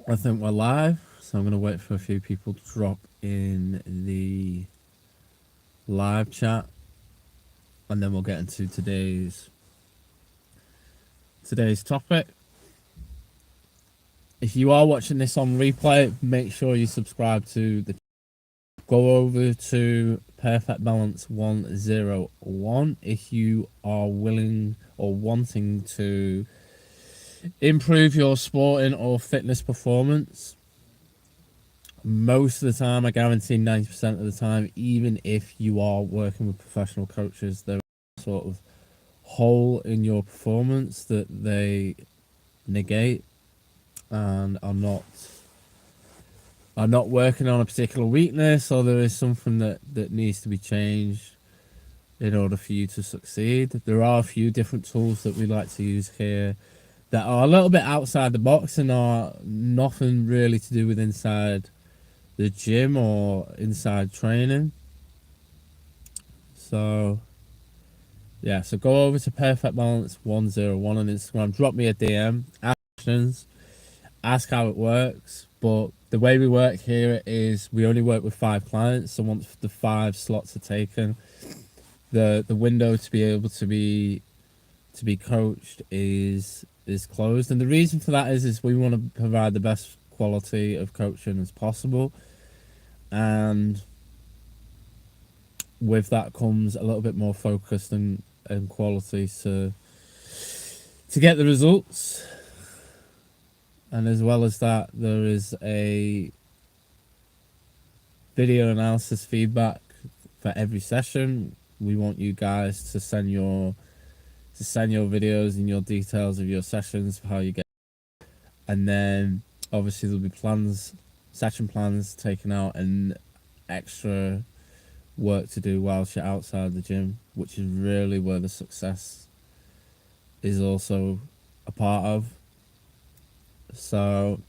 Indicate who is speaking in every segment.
Speaker 1: I think we're live, so I'm going to wait for a few people to drop in the live chat, and then we'll get into today's topic. If you are watching this on replay, make sure you subscribe to the. Go over to Perfect Balance 101 if you are willing or wanting to improve your sporting or fitness performance. Most of the time, I guarantee 90% of the time, even if you are working with professional coaches, there is sort of hole in your performance that they negate and are not working on a particular weakness, or there is something that needs to be changed in order for you to succeed. There are a few different tools that we like to use here that are a little bit outside the box and are nothing really to do with inside the gym or inside training. So yeah, so go over to Perfect Balance 101 on Instagram, drop me a DM, ask questions, ask how it works. But the way we work here is we only work with 5 clients, so once the 5 slots are taken, the window to be able to be coached is closed. And the reason for that is we want to provide the best quality of coaching as possible, and with that comes a little bit more focus and quality to get the results. And as well as that, there is a video analysis feedback for every session. We want you guys to send your videos and your details of your sessions for how you get, and then obviously there'll be session plans taken out, and extra work to do whilst you're outside the gym, which is really where the success is also a part of. So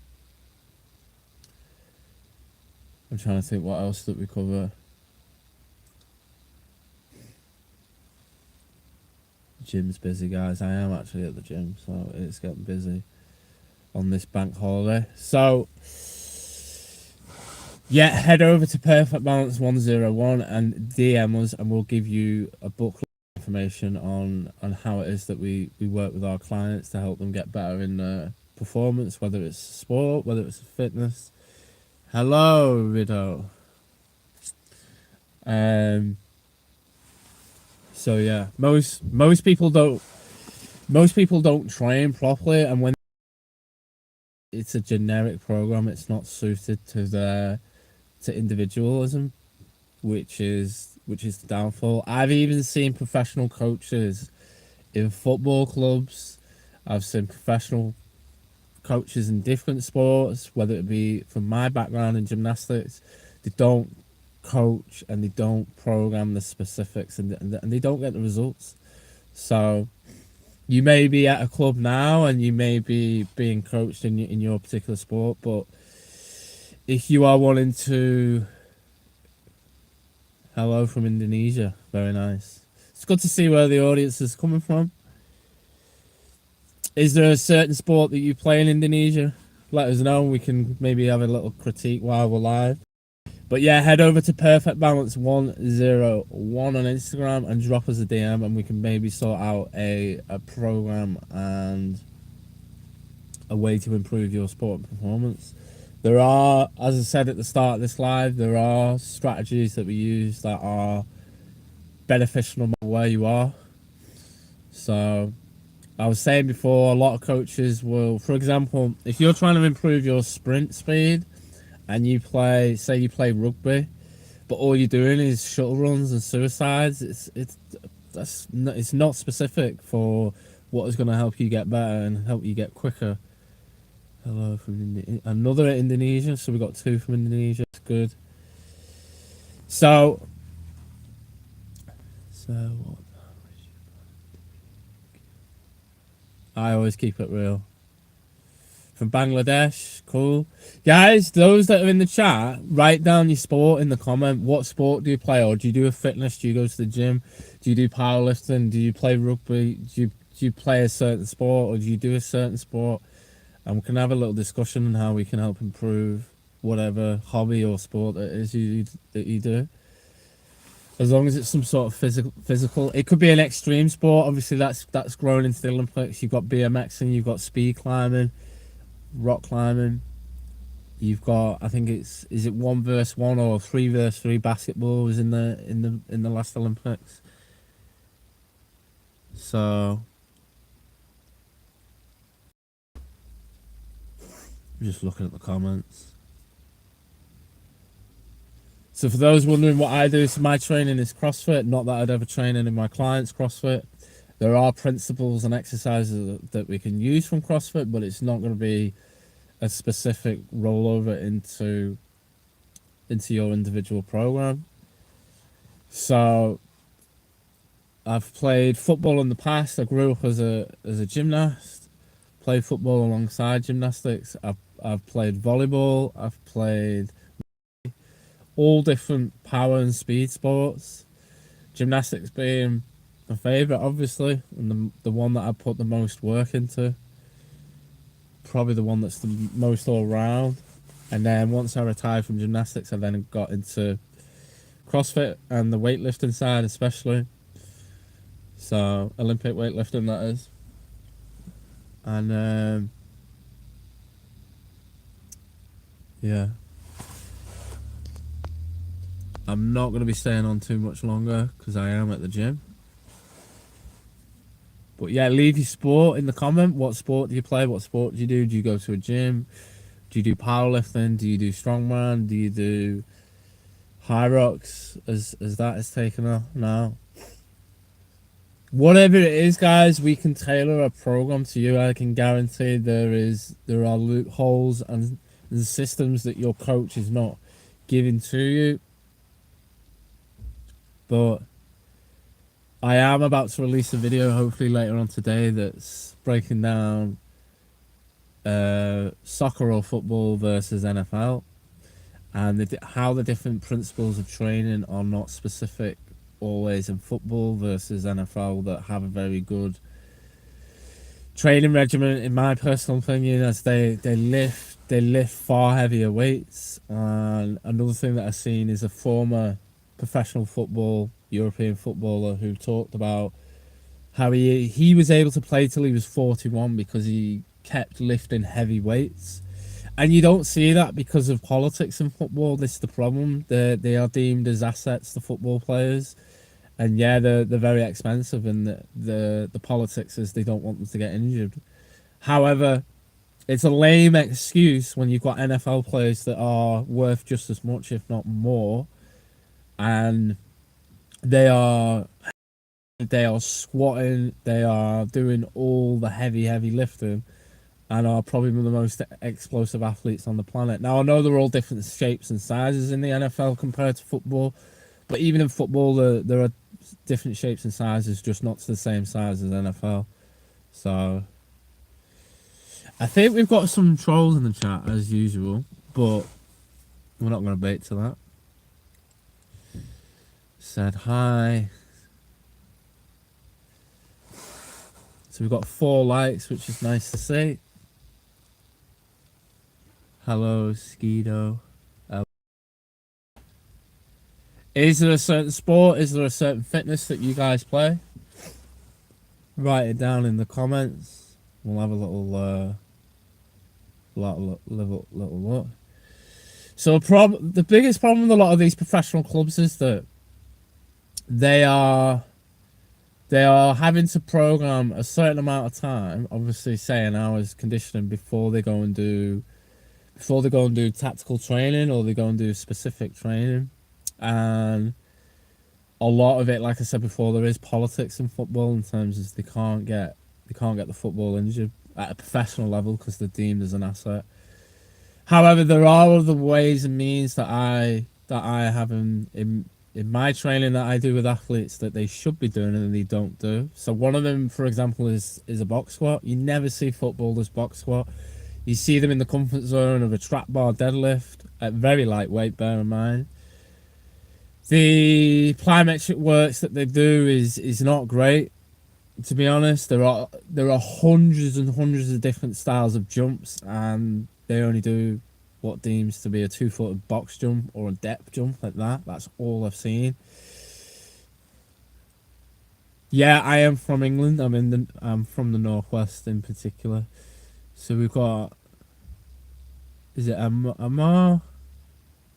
Speaker 1: I'm trying to think what else that we cover. Gym's busy, guys. I am actually at the gym, so it's getting busy on this bank holiday. So yeah, head over to Perfect Balance 101 and DM us, and we'll give you a booklet information on how it is that we work with our clients to help them get better in performance, whether it's sport, whether it's fitness. Hello, Rido. So yeah, most people don't train properly, and when it's a generic program, it's not suited to individualism, which is the downfall. I've even seen professional coaches in football clubs. I've seen professional coaches in different sports, whether it be from my background in gymnastics. They don't coach and they don't program the specifics, and they don't get the results. So you may be at a club now and you may be being coached in your particular sport, but if you are wanting to... Hello from Indonesia. Very nice. It's good to see where the audience is coming from. Is there a certain sport that you play in Indonesia? Let us know. We can maybe have a little critique while we're live. But yeah, head over to Perfect Balance 101 on Instagram and drop us a DM, and we can maybe sort out a program and a way to improve your sport performance. There are, as I said at the start of this live, there are strategies that we use that are beneficial no matter where you are. So I was saying before, a lot of coaches will, for example, if you're trying to improve your sprint speed and you play rugby, but all you're doing is shuttle runs and suicides, it's not specific for what is going to help you get better and help you get quicker. Hello from another Indonesia, so we got 2 from Indonesia. It's good. So what? I always keep it real. From Bangladesh, cool. Guys, those that are in the chat, write down your sport in the comment. What sport do you play? Or do you do a fitness? Do you go to the gym? Do you do powerlifting? Do you play rugby? Do you play a certain sport, or do you do a certain sport? and we can have a little discussion on how we can help improve whatever hobby or sport that is that you do. As long as it's some sort of physical, it could be an extreme sport. Obviously, that's grown into the Olympics. You've got BMXing, you've got speed climbing, rock climbing. You've got, I think is it 1v1 or 3v3 basketball was in the last Olympics. So I'm just looking at the comments. So for those wondering what I do, so my training is CrossFit. Not that I'd ever train any of my clients CrossFit. There are principles and exercises that we can use from CrossFit, but it's not going to be a specific rollover into your individual program. So I've played football in the past. I grew up as a gymnast. Played football alongside gymnastics. I've played volleyball. I've played all different power and speed sports. Gymnastics being my favourite, obviously, and the one that I put the most work into. Probably the one that's the most all round. And then once I retired from gymnastics, I then got into CrossFit and the weightlifting side especially. So Olympic weightlifting, that is. And yeah, I'm not going to be staying on too much longer because I am at the gym. But yeah, leave your sport in the comment. What sport do you play? What sport do you do? Do you go to a gym? Do you do powerlifting? Do you do strongman? Do you do high rocks as that is taken off now? Whatever it is, guys, we can tailor a program to you. I can guarantee there are loopholes and systems that your coach is not giving to you. But I am about to release a video, hopefully later on today, that's breaking down soccer or football versus NFL, and how the different principles of training are not specific always in football versus NFL that have a very good training regimen, in my personal opinion, as they lift far heavier weights. And another thing that I've seen is a former professional European footballer who talked about how he was able to play till he was 41 because he kept lifting heavy weights. And you don't see that because of politics in football. This is the problem. They are deemed as assets, the football players. And yeah, they're very expensive, and the politics is they don't want them to get injured. However, it's a lame excuse when you've got NFL players that are worth just as much, if not more, and they are squatting, they are doing all the heavy lifting, and are probably the most explosive athletes on the planet. Now, I know they're all different shapes and sizes in the NFL compared to football, but even in football, there are different shapes and sizes, just not to the same size as NFL. So I think we've got some trolls in the chat as usual, but we're not going to bait to that. Said hi. So we've got 4 likes, which is nice to see. Hello, Skeeto. Is there a certain sport? Is there a certain fitness that you guys play? Write it down in the comments. We'll have a little look. So the biggest problem with a lot of these professional clubs is that they are having to program a certain amount of time, obviously say an hour's conditioning, before they go and do tactical training, or they go and do specific training. And a lot of it, like I said before, there is politics in football in terms of they can't get the football injured at a professional level because they're deemed as an asset. However, there are other ways and means that I have in my training that I do with athletes that they should be doing and they don't do. So one of them, for example, is a box squat. You never see footballers box squat. You see them in the comfort zone of a trap bar deadlift at very lightweight, bear in mind. The plyometric works that they do is not great. to be honest, there are hundreds and hundreds of different styles of jumps, and they only do what deems to be a 2-footed box jump or a depth jump like that. That's all I've seen. Yeah, I am from England. I'm from the northwest in particular. So we've got, is it Amar?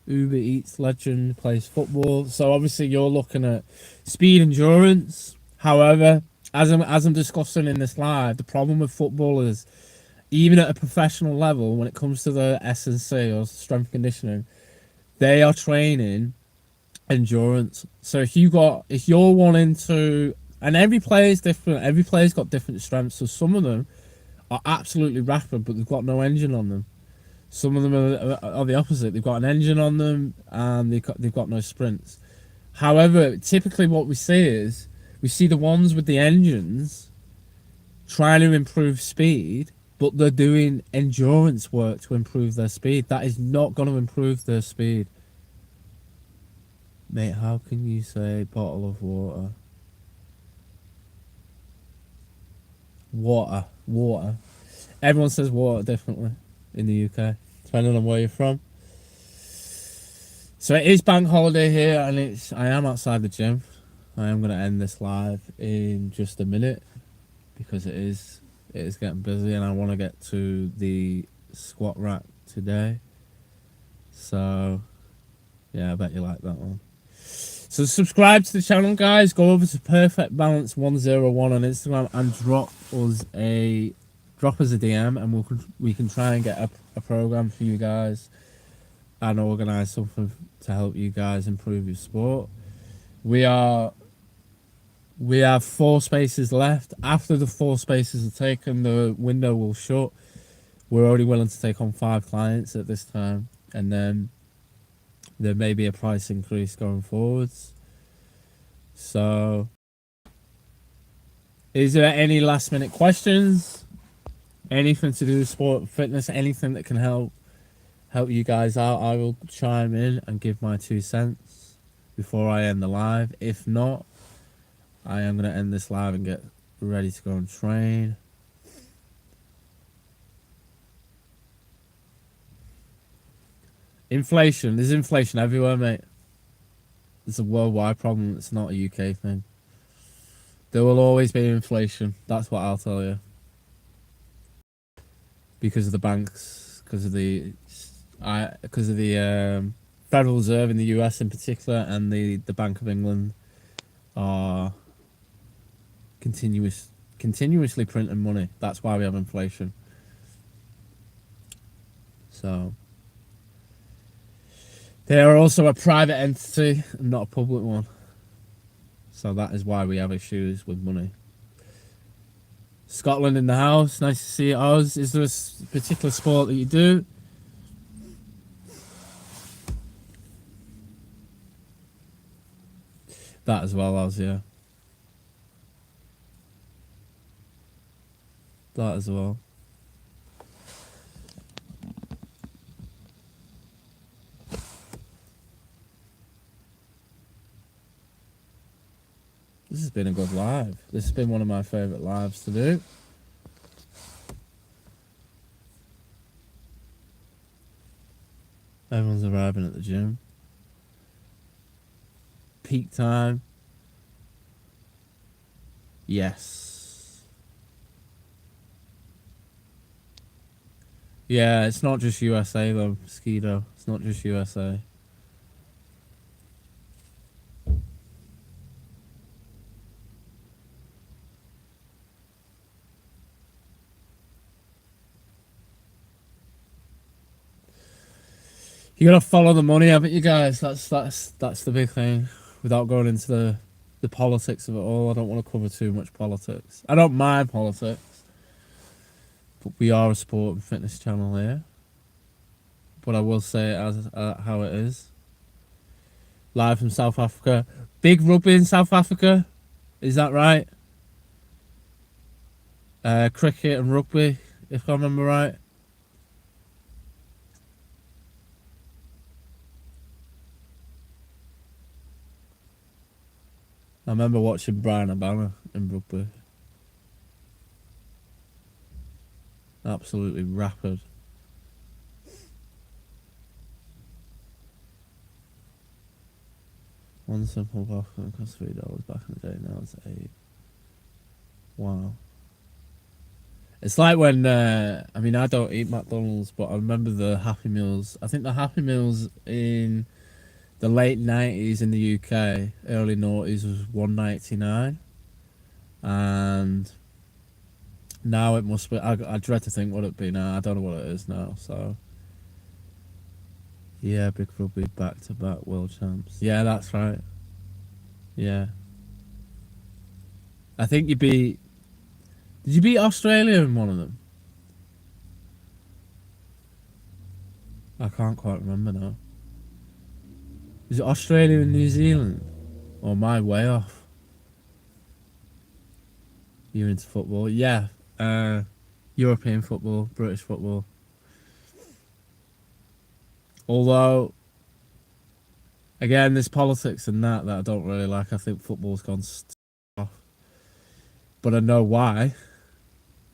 Speaker 1: Uber Eats legend, plays football. So obviously you're looking at speed, endurance. However, as I'm discussing in this live, the problem with football is, even at a professional level, when it comes to the S&C or strength conditioning, they are training endurance. So if you're wanting to, and every player is different. Every player's got different strengths. So some of them are absolutely rapid, but they've got no engine on them. Some of them are the opposite. They've got an engine on them and they've got no sprints. However, typically what we see is, we see the ones with the engines trying to improve speed, but they're doing endurance work to improve their speed. That is not going to improve their speed. Mate, how can you say bottle of water? Water. Everyone says water differently in the UK, depending on where you're from. So it is bank holiday here, and I am outside the gym. I am going to end this live in just a minute because it is getting busy, and I want to get to the squat rack today. So yeah, I bet you like that one. So subscribe to the channel, guys. Go over to Perfect Balance 101 on Instagram and drop us a DM, and we can try and get a program for you guys and organize something to help you guys improve your sport. We have 4 spaces left. After the 4 spaces are taken, the window will shut. We're only willing to take on 5 clients at this time, and then there may be a price increase going forwards. So, is there any last minute questions? Anything to do with sport, fitness, anything that can help you guys out? I will chime in and give my 2 cents before I end the live. If not, I am going to end this live and get ready to go and train. Inflation. There's inflation everywhere, mate. It's a worldwide problem. It's not a UK thing. There will always be inflation. That's what I'll tell you. Because of the banks, because of the Federal Reserve in the US in particular, and the Bank of England are continuously printing money. That's why we have inflation. So they are also a private entity, not a public one. So that is why we have issues with money. Scotland in the house. Nice to see Oz. Is there a particular sport that you do? That as well, Oz, yeah. That as well. This has been a good live. This has been one of my favourite lives to do. Everyone's arriving at the gym. Peak time. Yes. Yeah, it's not just USA though, Skido. It's not just USA. You gotta follow the money, haven't you, guys? That's the big thing. Without going into the politics of it all, I don't want to cover too much politics. I don't mind politics, but we are a sport and fitness channel here. But I will say it as how it is. Live from South Africa. Big rugby in South Africa, is that right? Cricket and rugby, if I remember right. I remember watching Brian Abana in rugby. Absolutely rapid. One simple popcorn cost $3 back in the day. Now it's $8. Wow. It's like when I mean, I don't eat McDonald's, but I remember the Happy Meals. I think the Happy Meals in the late 90s in the UK, early noughties, was $1.99, and now it must be. I dread to think what it'd be now. I don't know what it is now. So yeah, Big Rugby back-to-back world champs. Yeah, that's right. Yeah, I think you beat. Did you beat Australia in one of them? I can't quite remember now. Is it Australia and New Zealand? Or am I way off? You're into football? Yeah. European football, British football. Although, again, there's politics and that I don't really like. I think football's gone off. But I know why.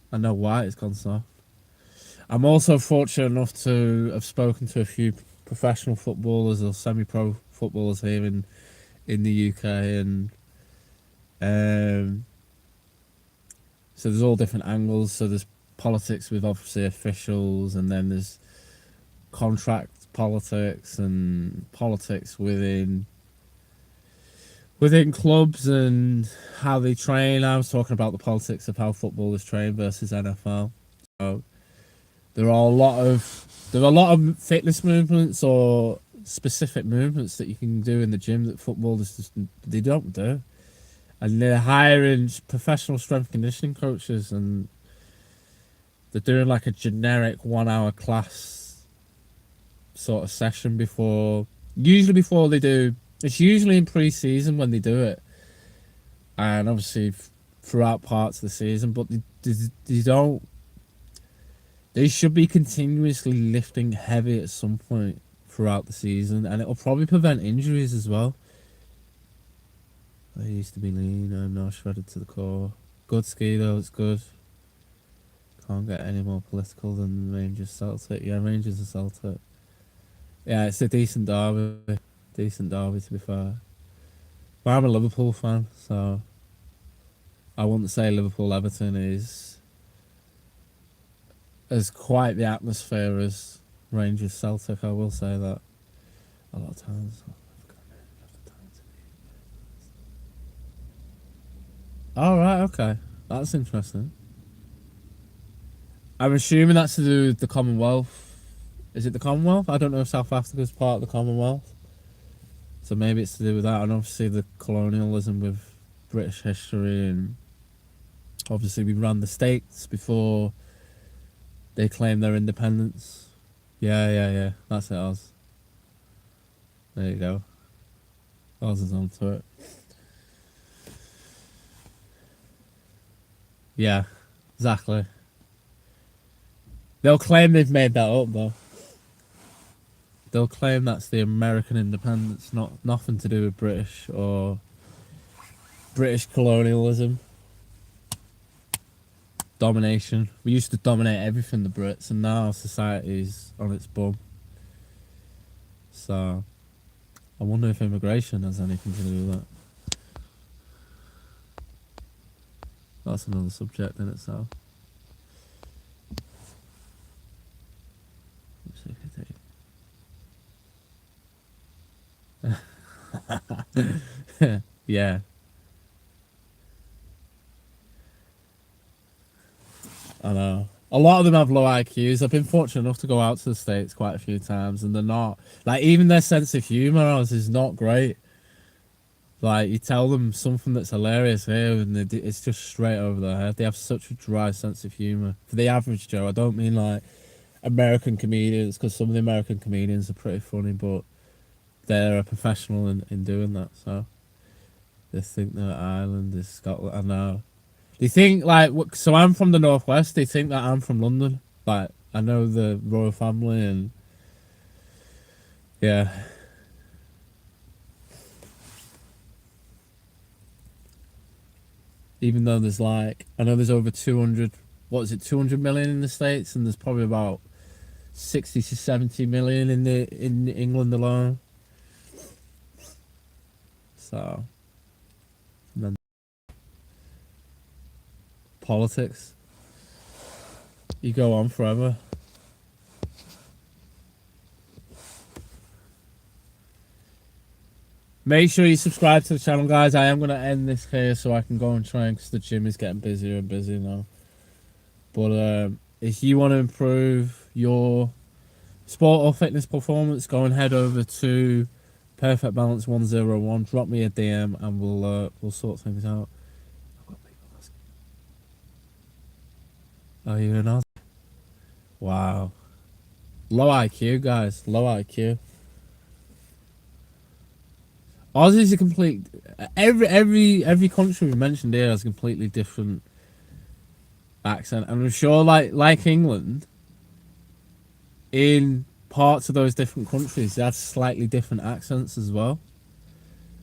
Speaker 1: I know why it's gone soft. I'm also fortunate enough to have spoken to a few professional footballers or semi-pro footballers here in the UK, and so there's all different angles. So there's politics with obviously officials, and then there's contract politics and politics within clubs and how they train. I was talking about the politics of how football is trained versus NFL. So there are a lot of fitness movements or specific movements that you can do in the gym that footballers just they don't do, and they're hiring professional strength conditioning coaches, and they're doing like a generic 1 hour class sort of session before they do. It's usually in pre-season when they do it, and obviously throughout parts of the season, but they don't. They should be continuously lifting heavy at some point throughout the season, and it'll probably prevent injuries as well. I used to be lean, I'm now shredded to the core. Good ski though, it's good. Can't get any more political than Rangers Celtic. Yeah, Rangers and Celtic. Yeah, it's a decent derby. Decent derby, to be fair. But I'm a Liverpool fan, so I wouldn't say Liverpool Everton is as quite the atmosphere as Rangers Celtic. I will say that a lot of times. Oh, right, okay. That's interesting. I'm assuming that's to do with the Commonwealth. Is it the Commonwealth? I don't know if South Africa's part of the Commonwealth. So maybe it's to do with that, and obviously the colonialism with British history, and obviously we ran the states before they claimed their independence. Yeah. That's it, Oz. There you go. Oz is onto it. Yeah, exactly. They'll claim they've made that up, though. They'll claim that's the American independence, nothing to do with British or British colonialism. Domination. We used to dominate everything, the Brits, and now society's on its bum. So, I wonder if immigration has anything to do with that. That's another subject in itself. Yeah. I know. A lot of them have low IQs. I've been fortunate enough to go out to the States quite a few times, and they're not like, even their sense of humour is not great. Like, you tell them something that's hilarious here, and it's just straight over their head. They have such a dry sense of humour. For the average Joe, I don't mean like American comedians, because some of the American comedians are pretty funny, but they're a professional in doing that. So they think that Ireland is Scotland. I know. They think like, so I'm from the northwest. They think that I'm from London. Like, I know the royal family, and yeah. Even though there's like, I know there's over 200 what is it, 200 million in the States, and there's probably about 60 to 70 million in England alone. So, and then politics, you go on forever. Make sure you subscribe to the channel, guys. I am going to end this here so I can go and train because the gym is getting busier and busier now. But if you want to improve your sport or fitness performance, go and head over to Perfect Balance 101. Drop me a DM and we'll sort things out. I've got people asking. Are you an Aussie? Wow. Low IQ, guys. Low IQ. Aussie's a complete. Every country we mentioned here has a completely different accent, and I'm sure, like England, in parts of those different countries, they have slightly different accents as well.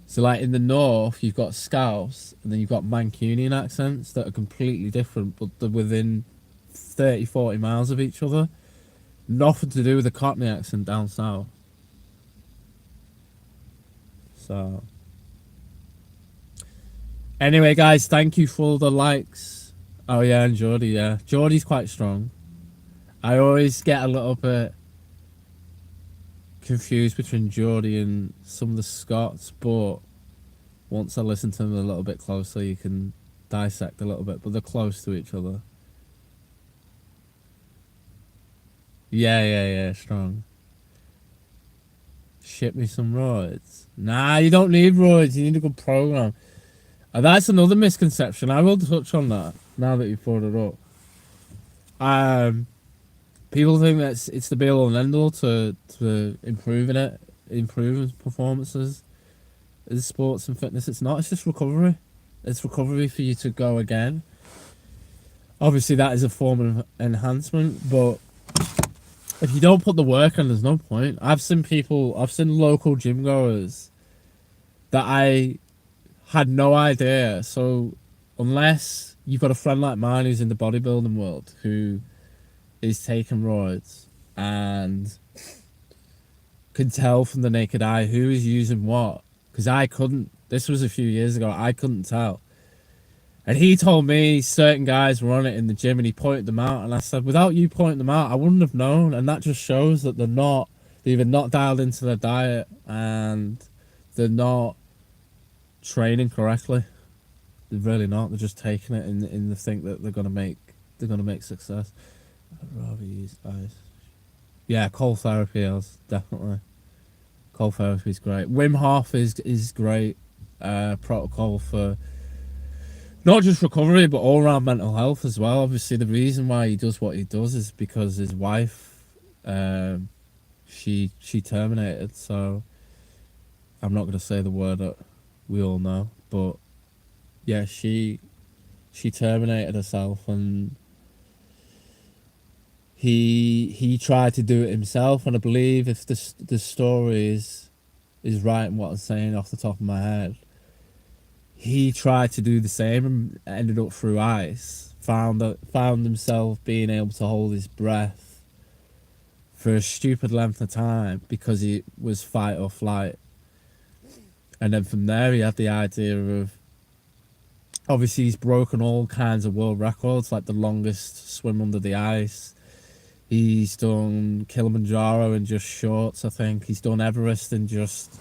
Speaker 1: So, like in the north, you've got Scouse, and then you've got Mancunian accents that are completely different, but they're within 30, 40 miles of each other. Nothing to do with the Cockney accent down south. So, anyway, guys, thank you for the likes. Oh yeah, and Geordie, yeah, Geordie's quite strong. I always get a little bit confused between Geordie and some of the Scots, but once I listen to them a little bit closely, you can dissect a little bit. But they're close to each other. Yeah, strong. Ship me some roids. Nah, you don't need roids. You need a good program. And that's another misconception. I will touch on that now that you brought it up. People think that it's the be all and end all to improving performances in sports and fitness. It's not. It's just recovery. It's recovery for you to go again. Obviously, that is a form of enhancement, but if you don't put the work in, there's no point. I've seen local gym goers that I had no idea. So unless you've got a friend like mine who's in the bodybuilding world who is taking roids and can tell from the naked eye who is using what, because I couldn't. This was a few years ago. I couldn't tell. And he told me certain guys were on it in the gym and he pointed them out. And I said, without you pointing them out, I wouldn't have known. And that just shows that they're either not dialed into their diet and they're not training correctly. They're really not. They're just taking it in the think that they're gonna make success. I'd rather use ice. Yeah, cold therapy is definitely. Cold therapy is great. Wim Hof is great protocol for not just recovery, but all around mental health as well. Obviously, the reason why he does what he does is because his wife, she terminated. So I'm not going to say the word that we all know, but yeah, she terminated herself, and he tried to do it himself. And I believe if the story is right in what I'm saying off the top of my head, he tried to do the same and ended up through ice. Found himself being able to hold his breath for a stupid length of time because he was fight or flight. And then from there, he had the idea of, obviously he's broken all kinds of world records, like the longest swim under the ice. He's done Kilimanjaro in just shorts, I think. He's done Everest in just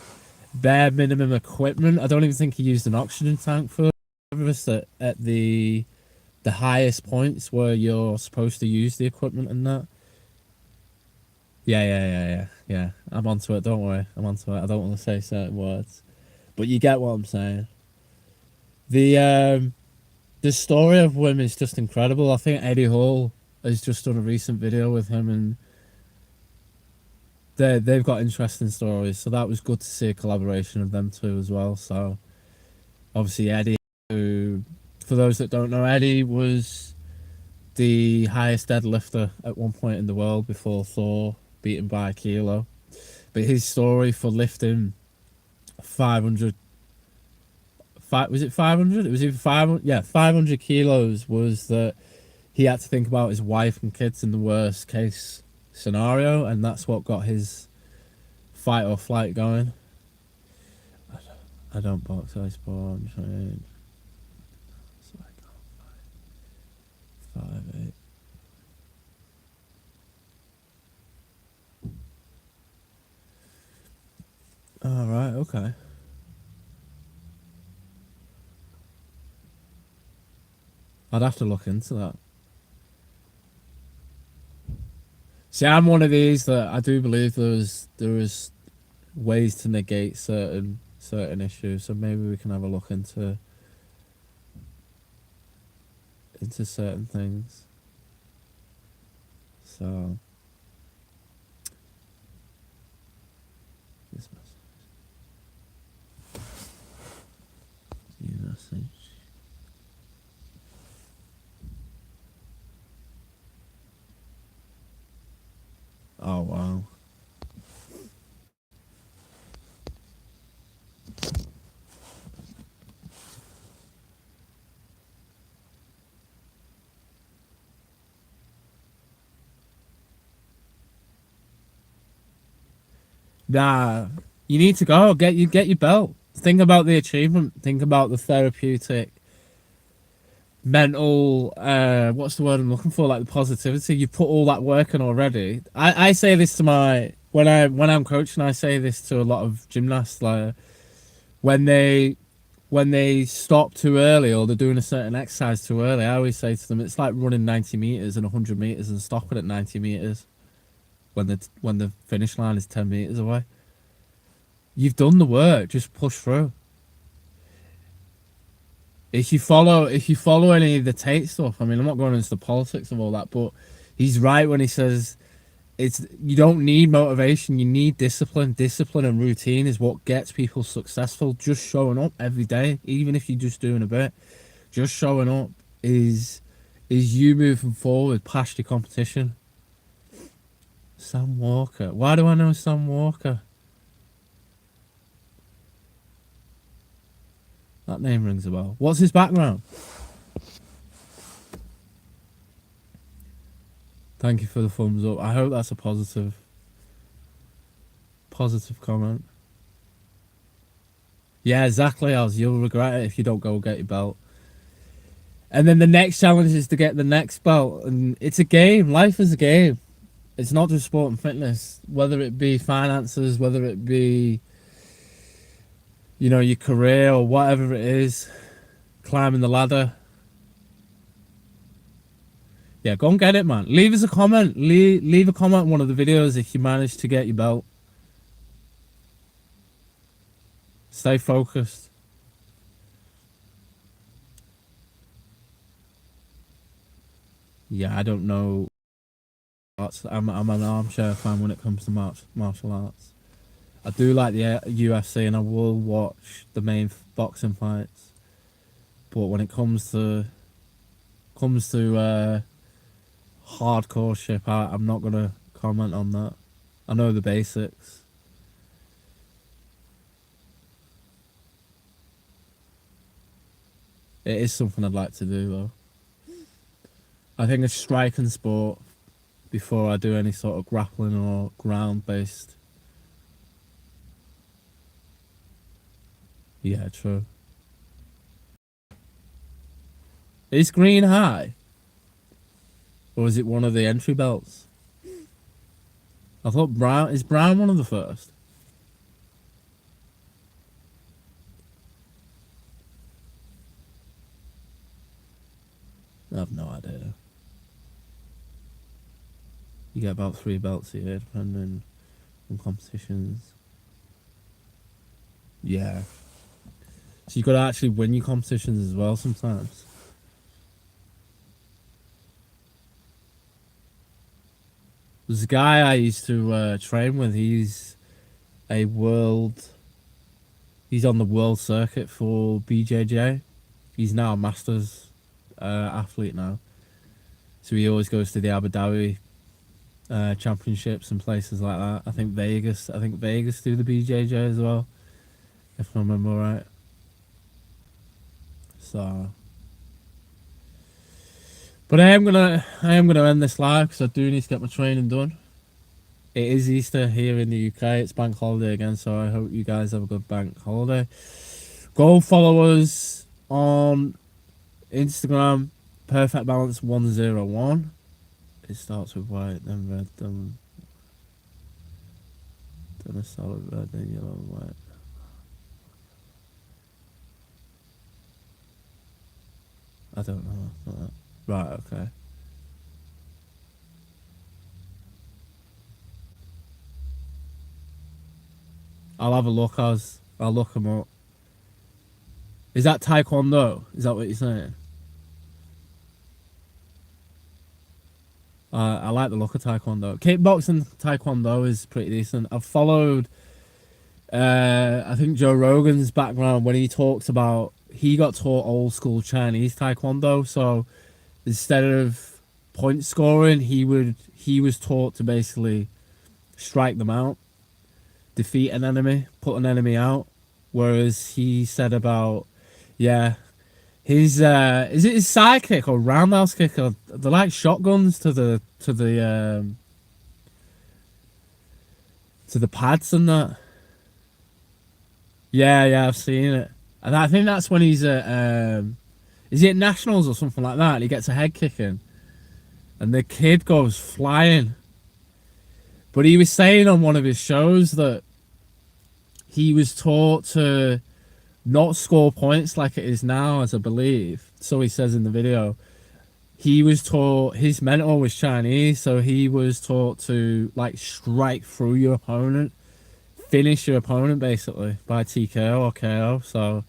Speaker 1: bare minimum equipment. I don't even think he used an oxygen tank for Everest at the highest points where you're supposed to use the equipment and that. Yeah. I'm onto it, don't worry. I'm onto it. I don't want to say certain words, but you get what I'm saying. The story of Wim is just incredible. I think Eddie Hall has just done a recent video with him, and they've got interesting stories, so that was good to see a collaboration of them two as well. So obviously Eddie, who, for those that don't know, Eddie was the highest deadlifter at one point in the world before Thor beat him by a kilo. But his story for lifting 500, was it 500? It was either 500, yeah, 500 kilos, was that he had to think about his wife and kids in the worst case scenario, and that's what got his fight or flight going. I don't box, I sport, I'm trained. So I can't fight. 5'8". Oh, right, okay. I'd have to look into that. See, I'm one of these that I do believe there is ways to negate certain issues, so maybe we can have a look into certain things. So this message. New message. Oh wow. Nah, you need to go get your belt. Think about the achievement. Think about the therapeutic, mental. What's the word I'm looking for? Like the positivity. You put all that work in already. I say this to my when I'm coaching. I say this to a lot of gymnasts. Like when they stop too early or they're doing a certain exercise too early, I always say to them, it's like running 90 meters and 100 meters and stopping at 90 meters when the finish line is 10 meters away. You've done the work, just push through. If you follow any of the Tate stuff, I mean, I'm not going into the politics of all that, but he's right when he says you don't need motivation, you need discipline. Discipline and routine is what gets people successful. Just showing up every day, even if you're just doing a bit, just showing up is you moving forward past your competition. Sam Walker. Why do I know Sam Walker? That name rings a bell. What's his background? Thank you for the thumbs up. I hope that's a positive comment. Yeah, exactly, Az. You'll regret it if you don't go get your belt. And then the next challenge is to get the next belt. And it's a game. Life is a game. It's not just sport and fitness. Whether it be finances, whether it be, you know, your career or whatever it is, climbing the ladder. Yeah, go and get it, man. Leave us a comment. Leave a comment on one of the videos if you manage to get your belt. Stay focused. Yeah, I don't know. I'm an armchair fan when it comes to martial arts. I do like the UFC and I will watch the main boxing fights. But when it comes to hardcore shit, I'm not gonna comment on that. I know the basics. It is something I'd like to do though. I think a striking sport before I do any sort of grappling or ground based. Yeah, true. Is green high? Or is it one of the entry belts? I thought brown is brown one of the first. I have no idea. You get about 3 belts a year depending on competitions. Yeah. So you got to actually win your competitions as well sometimes. There's a guy I used to train with. He's on the world circuit for BJJ. He's now a masters athlete now. So he always goes to the Abu Dhabi championships and places like that. I think Vegas do the BJJ as well, if I remember right. So But I am gonna end this live because I do need to get my training done. It is Easter here in the UK. It's bank holiday again, so I hope you guys have a good bank holiday. Go follow us on Instagram, Perfect Balance 101. It starts with white, then red, then a solid red, then yellow, white. I don't know. Right, okay. I'll have a look. I'll look them up. Is that Taekwondo? Is that what you're saying? I like the look of Taekwondo. Kickboxing Taekwondo is pretty decent. I've followed, I think Joe Rogan's background when he talks about he got taught old school Chinese Taekwondo. So instead of point scoring, he was taught to basically strike them out, defeat an enemy, put an enemy out. Whereas he said about, yeah, his is it his sidekick or roundhouse kick, or they're like shotguns to the pads and that. Yeah, I've seen it, and I think that's when he's at is he at nationals or something like that? And he gets a head kicking, and the kid goes flying. But he was saying on one of his shows that he was taught to not score points like it is now, as I believe. So he says in the video. He was taught, his mentor was Chinese, so he was taught to like strike through your opponent, finish your opponent basically by TKO or KO. So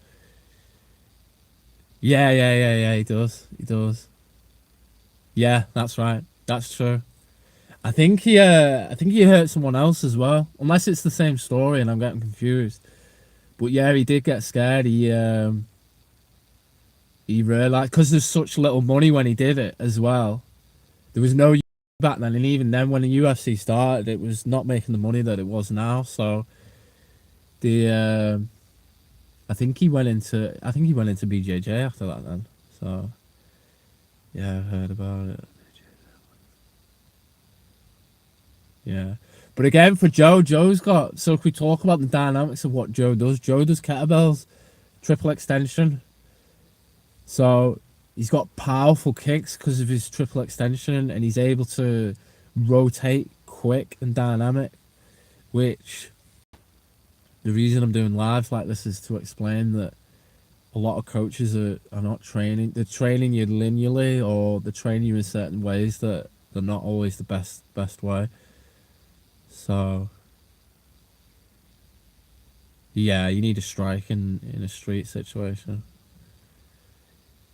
Speaker 1: yeah, he does. Yeah, that's right. That's true. I think he hurt someone else as well, unless it's the same story and I'm getting confused. But yeah, he did get scared. He realized, because there's such little money when he did it as well. There was no back then, and even then when the UFC started, it was not making the money that it was now. So I think he went into BJJ after that then. So yeah, I've heard about it. Yeah. But again, for Joe's got, so if we talk about the dynamics of what Joe does kettlebells, triple extension. So he's got powerful kicks because of his triple extension, and he's able to rotate quick and dynamic, which the reason I'm doing lives like this is to explain that a lot of coaches are not training. They're training you linearly, or they're training you in certain ways that they're not always the best way. So yeah, you need a strike in a street situation.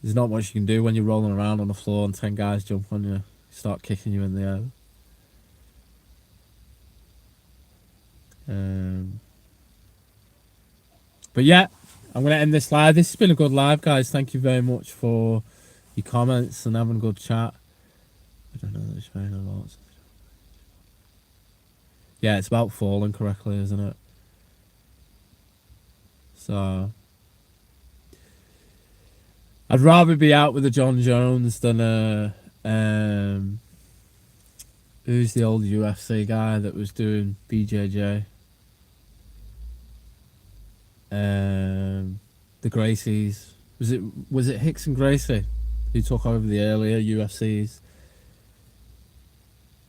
Speaker 1: There's not much you can do when you're rolling around on the floor and 10 guys jump on you, start kicking you in the air. But yeah, I'm going to end this live. This has been a good live, guys. Thank you very much for your comments and having a good chat. I don't know, there's very a lot. Yeah, it's about falling correctly, isn't it? So I'd rather be out with a John Jones than who's the old UFC guy that was doing BJJ? The Gracies. Was it Hicks and Gracie who took over the earlier UFCs?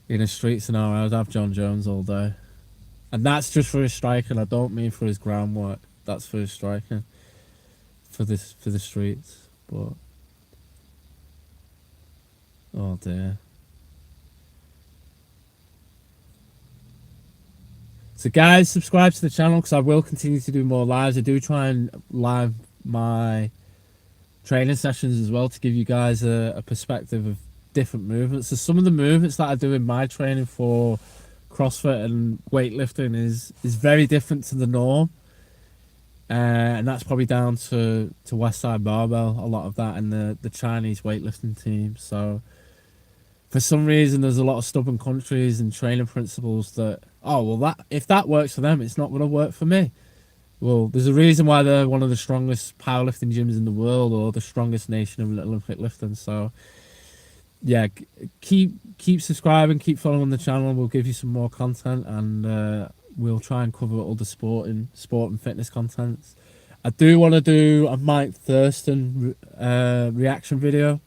Speaker 1: In a street scenario, I'd have John Jones all day. And that's just for his striking. I don't mean for his groundwork. That's for his striking. For the streets. But oh dear. So guys, subscribe to the channel because I will continue to do more lives. I do try and live my training sessions as well to give you guys a perspective of different movements. So some of the movements that I do in my training for CrossFit and weightlifting is very different to the norm. And that's probably down to Westside Barbell, a lot of that, and the Chinese weightlifting team. So for some reason, there's a lot of stubborn countries and training principles that, oh, well, if that works for them, it's not going to work for me. Well, there's a reason why they're one of the strongest powerlifting gyms in the world, or the strongest nation of Olympic lifting. So yeah, keep subscribing, keep following the channel. We'll give you some more content, and we'll try and cover all the sport and fitness contents. I do want to do a Mike Thurston reaction video,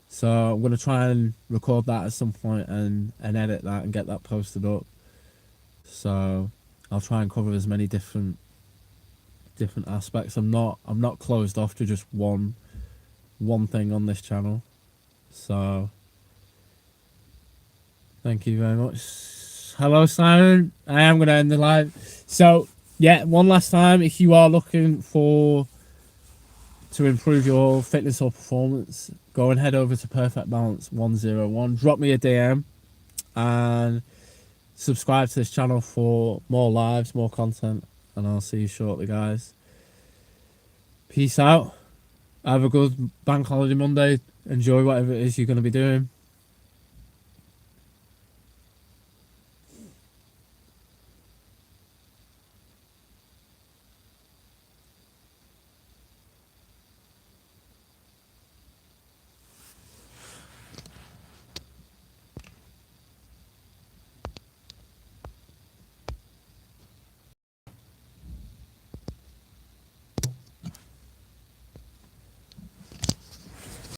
Speaker 1: so I'm gonna try and record that at some point and edit that and get that posted up. So I'll try and cover as many different aspects. I'm not closed off to just one thing on this channel. So thank you very much. Hello, Simon. I am going to end the live. So yeah, one last time, if you are looking to improve your fitness or performance, go and head over to Perfect Balance 101. Drop me a DM and subscribe to this channel for more lives, more content, and I'll see you shortly, guys. Peace out. Have a good bank holiday Monday. Enjoy whatever it is you're going to be doing.